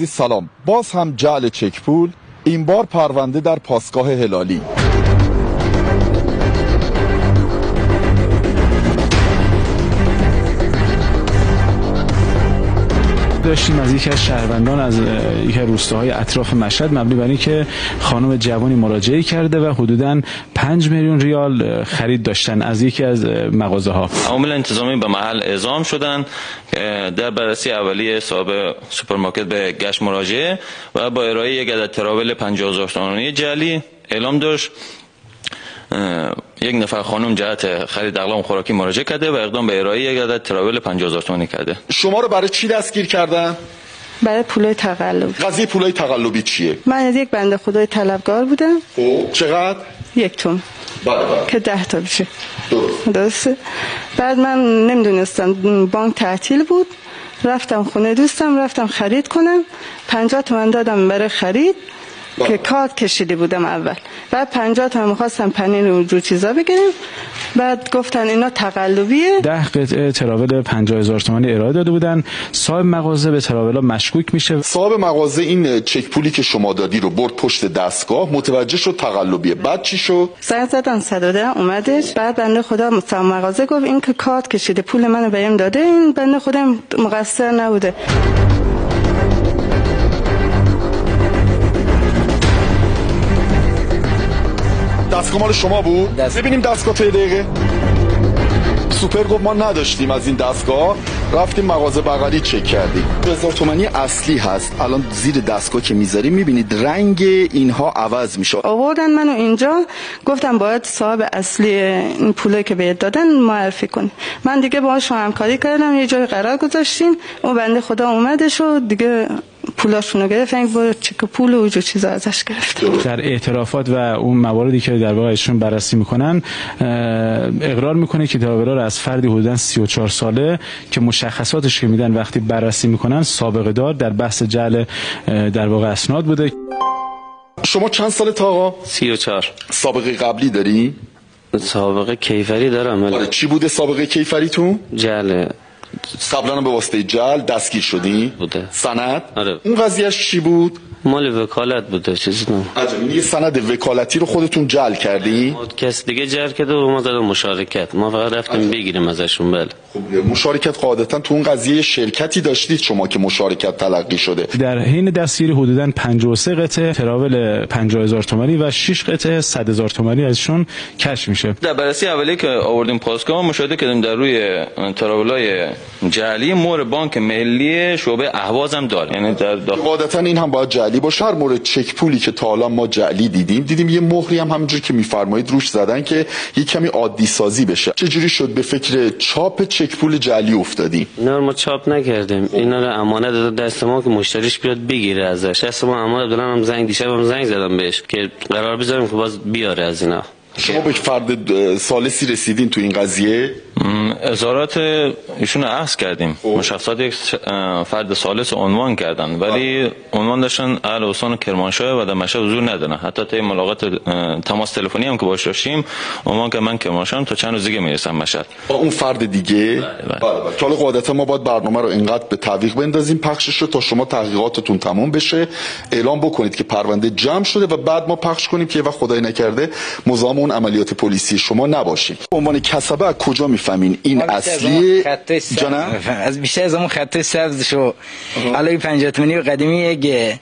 سلام. باز هم جعل چک پول، این بار پرونده در پاسگاه هلالی. داشتیم از یکی از شهروندان از یکی از روستاهای اطراف مشهد مبنی بر اینکه خانم جوانی مراجعه کرده و حدوداً 5 میلیون ریال خرید داشتن از یکی از مغازه‌ها. عوامل انتظامی به محل اعزام شدند. در بررسی اولیه صاحب سوپرمارکت به گشت مراجعه و با ارائه یک عدد تراول 50,000 تومانی جعلی اعلام داشت یک نفر خانم جهت خرید اقلام خوراکی مراجعه کرده و اقدام به ارائه یک عدد تراول 50,000 تومانی کرده. شما رو برای چی دستگیر کردن؟ برای پولای تقلبی. قضیه پولای تقلبی چیه؟ من از یک بنده خدای طلبکار بودم. چقدر؟ 1 تومن. بله. که 10 تا بشه. درسته. بعد من نمیدونستم، بانک تعطیل بود، رفتم خونه دوستم، رفتم خرید کنم، 50 تومن دادم برای خرید که کارت کشیده بودم اول. بعد 50 تومن می‌خواستم پنیر و جو چیزا بگیرم، بعد گفتن اینا تقلبیه. 10 قطعه تراول 50,000 تومانی ارائه داده بودن. صاحب مغازه به تراولا مشکوک میشه. صاحب مغازه این چک پولی که شما دادی رو برد پشت دستگاه، متوجه شد تقلبیه. بعد چی شد؟ زنگ زدن 110 اومدش. بعد بنده خدا صاحب مغازه گفت این که کارت کشیده پول منو بهم داده، این بنده خودم مقصر نبوده. دستگاه مال شما بود؟ ببینیم دستگاه تا دقیقه. سوپر گفت ما نداشتیم از این دستگاه، رفتیم مغازه بغلی چک کردیم. 1000 تومانی اصلی هست. الان زیر دستگاه که میذاریم میبینید رنگ اینها عوض میشه. آوردن منو اینجا، گفتم باید صاحب اصلی این پولایی که بهت دادن معرفی کنی. من دیگه باهاشون همکاری کردم، یه جای قرار گذاشتیم. اون بنده خدا اومدش و دیگه پولاشونو گرفت، با چک پول و جو چیزا ازش گرفت. در اعترافات و اون مواردی که در واقع ایشون بررسی میکنن اقرار میکنه که تراولا رو از فردی حدوداً 34 ساله که مشخصاتش که میدن وقتی بررسی میکنن سابقه دار در بحث جعل در واقع اسناد بوده. شما چند سالت آقا؟ 34. سابقه قبلی داری؟ سابقه کیفری دارم. آره. چی بوده سابقه کیفریتون؟ جعل. قبلا به واسطه جعل دستگیر شدی؟ بوده. سند؟ آره. اون قضیهش چی بود؟ مال وکالت بوده، چیزی نه. عجب. یه سند وکالتی رو خودتون جعل کردی؟ کس دیگه جعل کرده و ما دادم مشارکت. ما فقط رفتیم بگیریم ازشون. بله. خب مشارکت قاعدتا تو اون قضیه شرکتی داشتید شما که مشارکت تلقی شده. در حین دستگیری حدوداً 53 قطعه تراول 50,000 تومانی و 6 قطعه 100,000 تومانی ازشون کشف میشه. در بررسی اولیه که آوردیم پاسگاه مشاهده کردیم در روی تراولای جعلی مهر بانک ملی شعبه اهواز هم داره. یعنی در قاعدتا این هم باید جعلی باشه. هر مورد چک پولی که تا حالا ما جعلی دیدیم یه مهری هم همونجوری که میفرمایید روش زدن که یه کمی عادی سازی بشه. چجوری شد به فکر چاپ چک پول جعلی افتادی؟ نه ما چاپ نکردیم. اینا رو امانت داد دست ما که مشتریش بیاد بگیره ازش. دست ما امانت دادن. هم دیشبم زنگ زدم بهش که قرار بذاریم که باز بیاره از اینا. شما به فرد ثالثی رسیدین تو این قضیه؟ اظهارات ایشون اخذ کردیم. مشخصات یک فرد ثالث عنوان کردن ولی عنوان داشتن اهل استان کرمانشاه و در مشهد حضور ندارن. حتی تا ملاقات تماس تلفنی هم که باهاش داشتیم عنوان که من کرمانشاهم تا چند روز دیگه میرسم مشهد. اون فرد دیگه بله. حالا قاعدتا ما باید برنامه رو اینقدر به تعویق بندازیم پخشش رو تا شما تحقیقاتتون تمام بشه، اعلام بکنید که پرونده جمع شده و بعد ما پخش کنیم که وقت خدای نکرده مزاحم اون عملیات پلیسی شما نباشید. به عنوان کسبه از کجا میفهمین این اصلی؟ جانم از بیشتر از اون خط سبز شو علاوه 50 تومانی قدیمی یک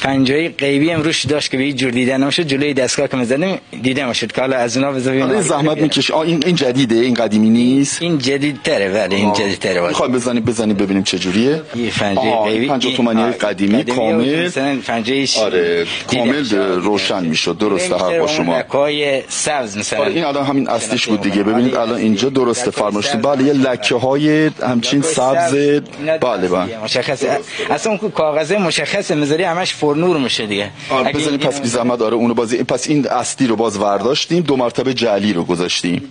50 غیبی هم روش داشت که به جور دیدن نمیشد. جلوی دستگاه که می‌زدم دیدم شد که حالا از اونا بزنیم. زحمت می‌کشه. این جدیده، این قدیمی نیست. این جدیدتره. ولی این جدیدتره. می‌خوام بزنیم ببینیم چه جوریه. این 50 غیبی 50 تومانی قدیمی کامل. مثلا 50 آره کامل روشن میشد. درسته حق با شما. لکه‌های سبز مثلا. این الان همین اصلیش بود دیگه. ببینید الان اینجا درسته فرماشید. بله یه لکه‌های همچین سبز. بله مشخصه. اصلا اون کاغذ مشخصه می‌ذاری همش نور میشه دیگه. بزنید پس بی زحمت داره اونو بازی. پس این اصلی رو باز ورداشتیم، 2 مرتبه جعلی رو گذاشتیم.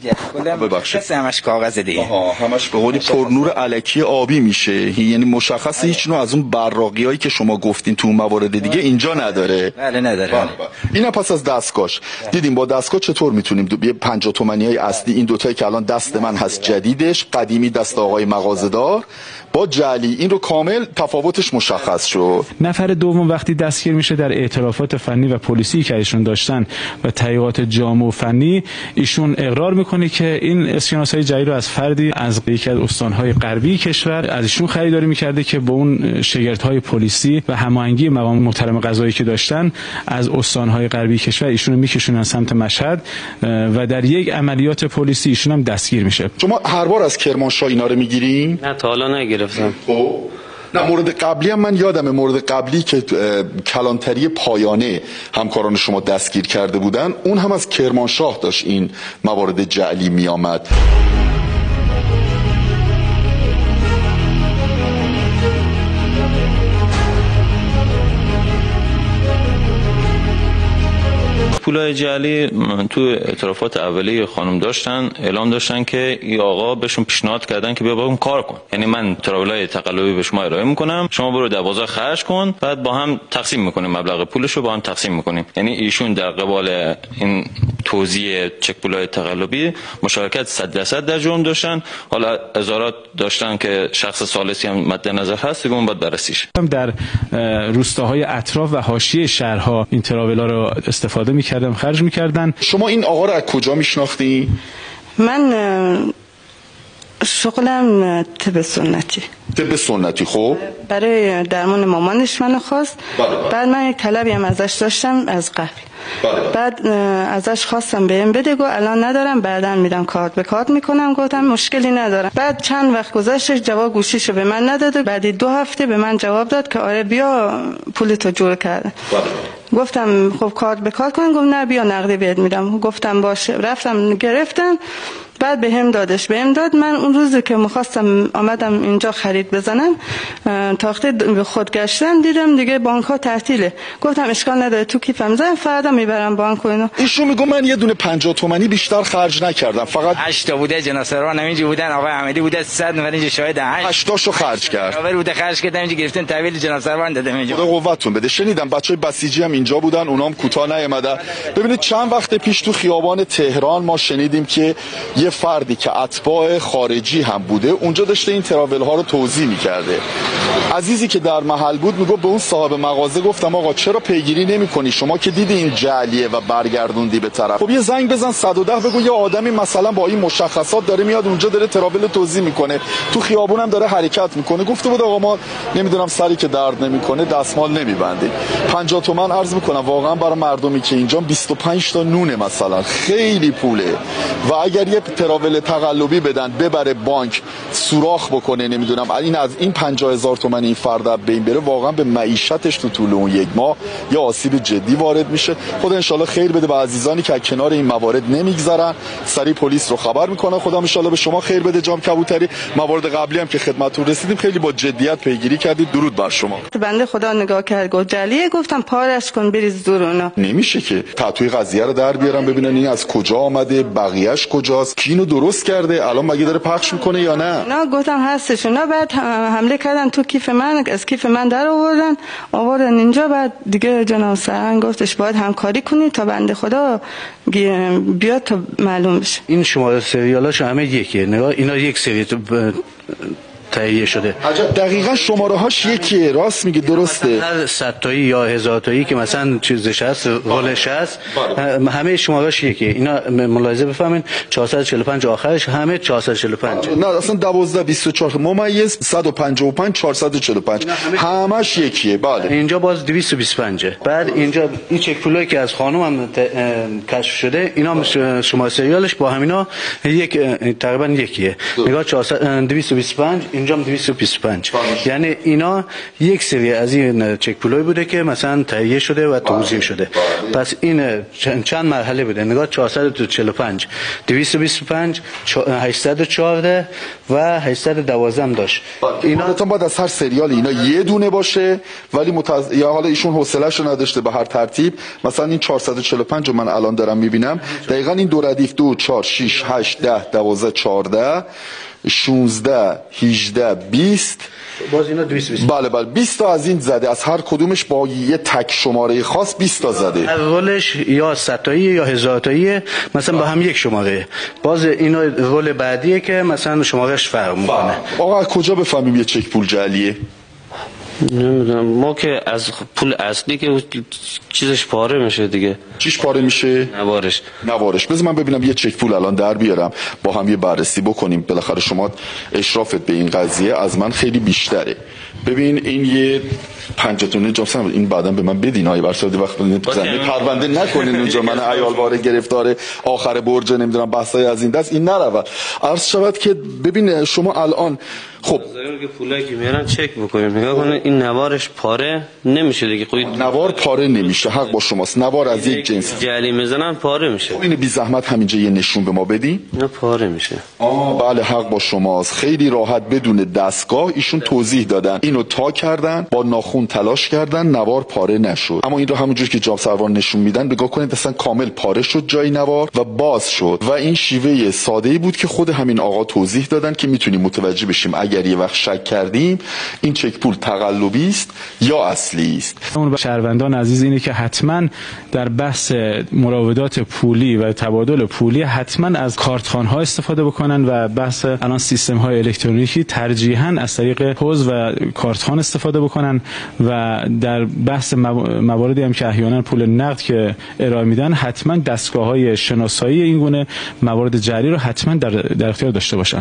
ببخشید همش کاغذ دیگه. همش به قولی پرنور الکی آبی میشه. یعنی مشخصه هیچ نوع از اون براقیایی که شما گفتین تو موارد دیگه اینجا نداره. بله نداره. اینا پس از دستگاهش دیدیم با دستگاه چطور میتونیم یه 50 تومانی های اصلی این دوتایی که الان دست من هست جدیدش، قدیمی دست آقای مغازه‌دار با جعلی، این رو کامل تفاوتش مشخص شد. نفر دوم وقتی دستگیر میشه در اعترافات فنی و پلیسی که ایشون داشتن و تحقیقات جامع و فنی، ایشون اقرار میکنه که این اسکناس‌های جعلی رو از فردی از یکی از استان‌های غربی کشور از ایشون خریداری میکرده که با اون شگردهای پلیسی و هماهنگی مقام محترم قضایی که داشتن از استان‌های غربی کشور ایشون رو میکشونن سمت مشهد و در یک عملیات پلیسی ایشون هم دستگیر میشه. شما هر بار از کرمانشاه اینا رو میگیرین؟ نه تا حالا نگرفتم. نه، مورد قبلی هم من یادمه، مورد قبلی که کلانتری پایانه همکاران شما دستگیر کرده بودن، اون هم از کرمانشاه داشت این موارد جعلی می آمد. پولای جعلی تو اعترافات اولیه خانم داشتن، اعلام داشتن که این آقا بهشون پیشنهاد کردن که بیا با اون کار کن، یعنی من تراولای تقلبی به شما ارائه میکنم، شما برو 12 خرج کن، بعد با هم تقسیم میکنیم، مبلغ پولش رو با هم تقسیم میکنیم. یعنی ایشون در قبال این توزیع چک پولای تقلبی مشارکت 100% در جرم داشتن. حالا اظهارات داشتن که شخص ثالثی هم مد نظر هست که اون باید بررسیش. در روستاهای اطراف و حاشیه شهرها این تراولا رو استفاده میکردن، خرج میکردن. شما این آقا رو از کجا میشناختی؟ من شغلم طب سنتی. طب سنتی. خب برای درمان مامانش منو خواست. بعد من یک طلبی هم ازش داشتم از قبل. بعد ازش خواستم بهم بده، گفت الان ندارم، بعداً میدم، کارت به کارت میکنم. گفتم مشکلی ندارم. بعد چند وقت گذشت، جواب گوشیشو به من نداد. بعد 2 هفته به من جواب داد که آره بیا پولتو جور کردم. گفتم خب کارت به کارت کن. گفت نه بیا نقدی بهت میدم. گفتم باشه. رفتم گرفتم. بعد بهم داد. من اون روزی که می‌خواستم آمدم اینجا خرید بزنم، تاخته به خود گشتن، دیدم دیگه بانک ها تعطیله. گفتم اشکال نداره، تو کیفم زدم، فردا میبرم بانک و اینا. ایشون میگه من یه دونه 50 تومانی بیشتر خرج نکردم، فقط 8 تا بوده جناسران همینجا بودن، آقای احمدی بوده 100 نفر اینجا شاهد 8 تاشو خرج کرد. آور بوده خرج کردم اینجا گرفتن تحویل جناسران دادم اینجا. خدا قوتتون بده. شنیدم بچهای بسیجی هم اینجا بودن، اونام کوتاه نیومدن. ببینید چند وقت پیش تو خیابان تهران ما شنیدیم که یه فردی که اتباع خارجی هم بوده اونجا داشته این تراول ها رو توزیع می‌کرده. عزیزی که در محل بود میگه به اون صاحب مغازه گفتم آقا چرا پیگیری نمی‌کنی؟ شما که دیدی این جعلیه و برگردوندی به طرف. خب یه زنگ بزن 110 بگو یه آدمی مثلا با این مشخصات داره میاد اونجا داره تراول توزیع میکنه، تو خیابون هم داره حرکت میکنه. گفته بود آقا ما نمیدونم سری که درد نمیکنه دستمال نمیبندیم. 50 تومن عرض میکنم واقعا برای مردمی که اینجا 25 تا نونه مثلا خیلی پوله و اگر یه تراول تقلبی بدن ببره بانک سوراخ بکنه نمیدونم این از این 50,000 تومان این فرد بین بره، واقعا به معیشتش تو طول اون یک ماه یا آسیب جدی وارد میشه. خدا ان شاءالله خیر بده به عزیزانی که کنار این موارد نمیگذرن، سری پلیس رو خبر میکنه. خدا ان شاءالله به شما خیر بده. جام کبوتری موارد قبلی هم که خدمتتون رسیدیم خیلی با جدیت پیگیری کردید، درود بر شما. بنده خدا نگاه کرد گفت جعلیه، گفتم پارش کن بریز دور اونا. نمیشه که تاتوی قضیه رو در بیارن ببینن این از کجا آمده، بقیه‌اش کجاست، کی اینو درست کرده، الان مگه داره پخش میکنه یا نه. نه گفتم هستش. نه بعد حمله کردن تو کیف من، از کیف من در آوردن اینجا. بعد دیگه جناب سرهنگ گفتش باید همکاری کنی تا بنده خدا بیاد تا معلوم بشه. این شماره سریالاش همه یکیه، نگاه اینا یک سری تهیه شده. عجب دقیقاً شماره هاش یکیه، راست میگه، درسته. هر 100 تایی یا 1000 تایی که مثلا چیزش هست، رولش هست، همه شمارهاش یکیه. اینا ملاحظه بفهمین 445 آخرش همه 445. نه اصلا 12 24 ممیز 155 445 همش یکیه. بله اینجا باز 225. بعد اینجا این چک پولایی که از خانم هم کشف شده اینا هم شماره سریالش با همینا یک تقریبا یکیه. نگاه 225 اینجا هم 225. یعنی اینا یک سری از این چک پولایی بوده که مثلا تهیه شده و توزیع شده. پس این چند مرحله بوده. نگاه 445 225 814 و 812 هم داشت. اینا تا بعد از هر سریال اینا یه دونه باشه ولی یا حالا ایشون حوصله‌شو نداشته به هر ترتیب. مثلا این 445 رو من الان دارم میبینم دقیقاً این دو ردیف 2 4 6 8 10 12 14 16 18 20 باز اینا 220. بله 20 تا از این زده، از هر کدومش با یه تک شماره خاص 20 تا زده. اولش یا 100 تایی یا 1000 تایی مثلا با هم یک شماره. باز اینا رول بعدیه که مثلا شمارهش فرق میکنه. آقا کجا بفهمیم یه چک پول جعلیه؟ نمیدونم، ما که از پول اصلی که چیزش پاره میشه دیگه. چیش پاره میشه؟ نوارش. بذار من ببینم یه چک پول الان در بیارم با هم یه بررسی بکنیم. بالاخره شما اشرافت به این قضیه از من خیلی بیشتره. ببین این یه 50 تونه جامسن، این بعداً به من بدین های برساده وقت بزنید پرونده نکنین اونجا من عیال بار گرفتار آخر برج نمیدونم بحثای از این دست این نرود. عرض شود که ببین شما الان خب که پولایی که میارن چک بکنیم نگاه کنید این نوارش پاره نمیشه دیگه. نوار پاره نمیشه، حق با شماست. نوار از یک جنس جعلی میزنن پاره میشه. خب اینو بی زحمت همینجا یه نشون به ما بدی. نه پاره میشه. بله حق با شماست. خیلی راحت بدون دستگاه ایشون توضیح دادن، اینو تا کردن با ناخون تلاش کردن نوار پاره نشد. اما این رو همونجوری که جاب سروار نشون میدن نگاه کنید اصلا کامل پاره شد جای نوار و باز شد و این شیوه ساده‌ای بود که خود همین آقا توضیح دادن که میتونیم متوجه بشیم اگر یه وقت شک کردیم این چک پول تقلبی است یا اصلی است. اون شهروندان عزیز اینه که حتما در بحث مراودات پولی و تبادل پولی حتما از کارتخوان‌ها استفاده بکنن و بحث الان سیستم‌های الکترونیکی ترجیحاً از طریق حوض و کارتخوان استفاده بکنن و در بحث مواردی هم که احیانا پول نقد که ارائه میدن حتما دستگاه‌های شناسایی این گونه موارد جعلی رو حتما در اختیار داشته باشن.